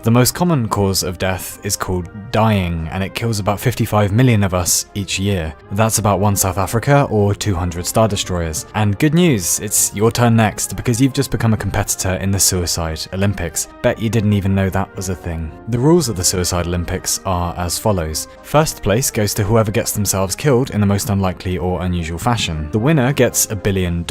The most common cause of death is called dying, and it kills about 55 million of us each year. That's about 1 South Africa or 200 Star Destroyers. And good news, it's your turn next, because you've just become a competitor in the Suicide Olympics. Bet you didn't even know that was a thing. The rules of the Suicide Olympics are as follows. First place goes to whoever gets themselves killed in the most unlikely or unusual fashion. The winner gets $1 billion.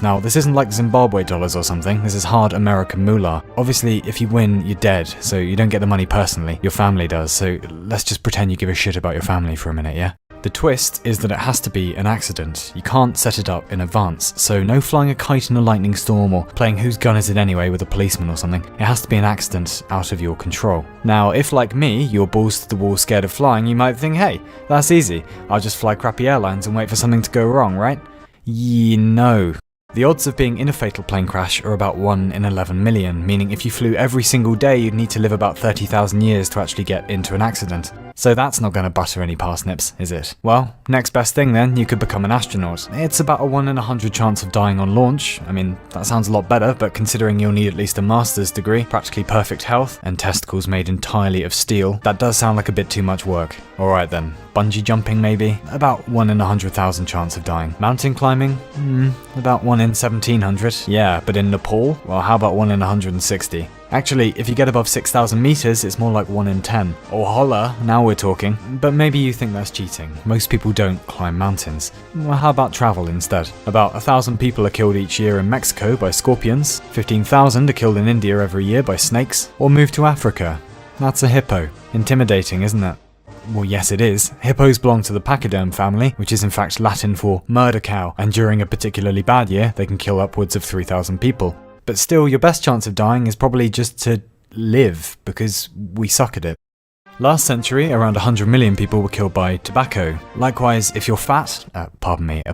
Now, this isn't like Zimbabwe dollars or something, this is hard American moolah. Obviously, if you win, you're dead, so you don't get the money personally, your family does, so let's just pretend you give a shit about your family for a minute, yeah? The twist is that it has to be an accident. You can't set it up in advance, so no flying a kite in a lightning storm or playing whose gun is it anyway with a policeman or something. It has to be an accident out of your control. Now, if like me, you're balls to the wall scared of flying, you might think, hey, that's easy. I'll just fly crappy airlines and wait for something to go wrong, right? No. The odds of being in a fatal plane crash are about 1 in 11 million, meaning if you flew every single day, you'd need to live about 30,000 years to actually get into an accident. So that's not going to butter any parsnips, is it? Well, next best thing then, you could become an astronaut. It's about a 1 in 100 chance of dying on launch. I mean, that sounds a lot better, but considering you'll need at least a master's degree, practically perfect health, and testicles made entirely of steel, that does sound like a bit too much work. Alright then, bungee jumping maybe? About 1 in 100,000 chance of dying. Mountain climbing? About 1 in 1,700. Yeah, but in Nepal? Well, how about 1 in 160? Actually, if you get above 6,000 meters, it's more like 1 in 10. Or holla, now we're talking. But maybe you think that's cheating. Most people don't climb mountains. Well, how about travel instead? About 1,000 people are killed each year in Mexico by scorpions, 15,000 are killed in India every year by snakes, or move to Africa. That's a hippo. Intimidating, isn't it? Well, yes it is. Hippos belong to the pachyderm family, which is in fact Latin for murder cow, and during a particularly bad year, they can kill upwards of 3,000 people. But still, your best chance of dying is probably just to live, because we suck at it. Last century, around 100 million people were killed by tobacco. Likewise, if you're fat, a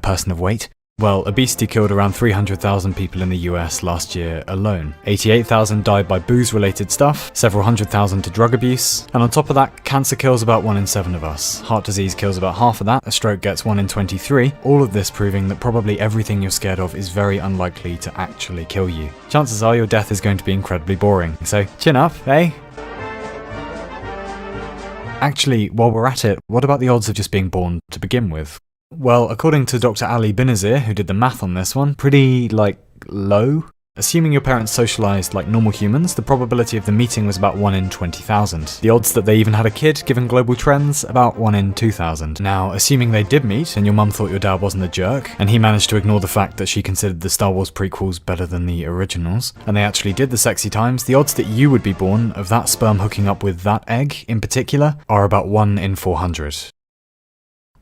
person of weight, well, obesity killed around 300,000 people in the US last year alone. 88,000 died by booze-related stuff, several hundred thousand to drug abuse, and on top of that, cancer kills about 1 in 7 of us. Heart disease kills about half of that, a stroke gets 1 in 23, all of this proving that probably everything you're scared of is very unlikely to actually kill you. Chances are your death is going to be incredibly boring, so chin up, eh? Actually, while we're at it, what about the odds of just being born to begin with? Well, according to Dr. Ali Benazir, who did the math on this one, pretty, low. Assuming your parents socialised like normal humans, the probability of them meeting was about 1 in 20,000. The odds that they even had a kid, given global trends, about 1 in 2,000. Now, assuming they did meet, and your mum thought your dad wasn't a jerk, and he managed to ignore the fact that she considered the Star Wars prequels better than the originals, and they actually did the sexy times, the odds that you would be born of that sperm hooking up with that egg, in particular, are about 1 in 400.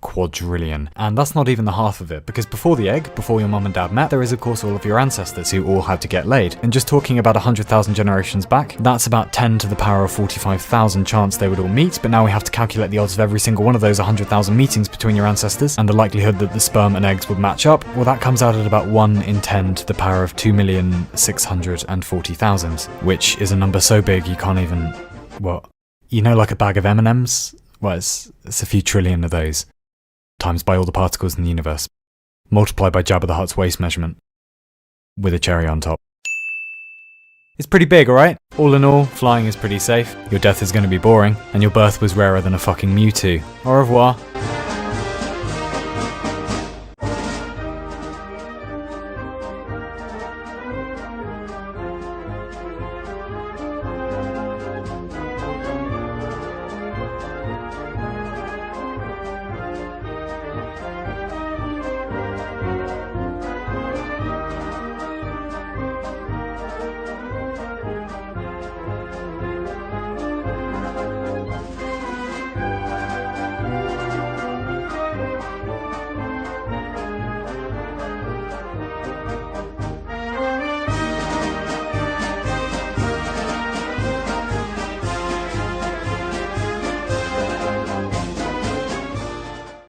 Quadrillion. And that's not even the half of it, because before the egg, before your mum and dad met, there is of course all of your ancestors who all had to get laid. And just talking about 100,000 generations back, that's about 10 to the power of 45,000 chance they would all meet, but now we have to calculate the odds of every single one of those 100,000 meetings between your ancestors, and the likelihood that the sperm and eggs would match up, well that comes out at about 1 in 10 to the power of 2,640,000, which is a number so big you can't even, what? You know, like a bag of M&Ms? Well, it's a few trillion of those. Times by all the particles in the universe. Multiplied by Jabba the Hutt's waist measurement. With a cherry on top. It's pretty big, alright? All in all, flying is pretty safe, your death is going to be boring, and your birth was rarer than a fucking Mewtwo. Au revoir.